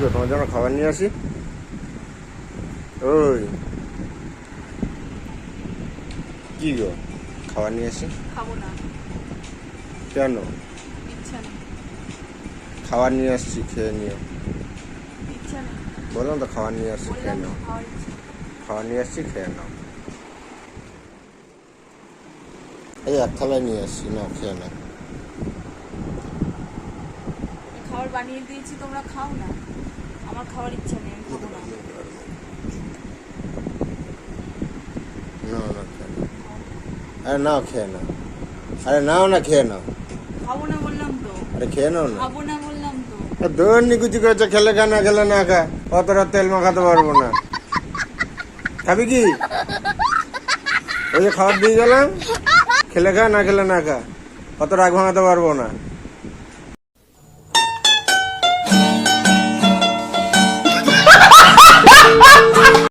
গো, তোমার জন্য খাবার নিয়ে আসি। ওই কি গো, খাবার নিয়ে আসি। খাবো না। কেন? ইচ্ছা নেই। খাবার নিয়ে আসছি, খেয়ে নিও। ইচ্ছা নেই। বললাম তো খাবার নিয়ে আসছি, খেয়ে বললাম তো নাও। খাওয়ার ইচ্ছা নেই। খাবার নিয়ে আসছি, খেয়ে নাও। এই এক থালায় নিয়ে আসছি, না খেয়ে নাও। আমি খাবার বানিয়ে দিয়েছি, তোমরা খাও না। আমার খাওয়ার ইচ্ছা নেই, আমি খাবো না। না না, খেয়ে নাও। আরে নাও, খেয়ে নাও। আরে নাও না, খেয়ে নাও। খাবো না বললাম তো। আরে খেয়ে নাও না। খাবো না বললাম তো। দোন নিকুচি করেছে, খেলে খা না খেলে না খা। অতটা তেল মাখাতে পারবো না। খাবি কি? ওই যে খাবার দিয়ে গেলাম, খেলে খা না খেলে না খা। অত রাগ ভাঙাতে পারবো না।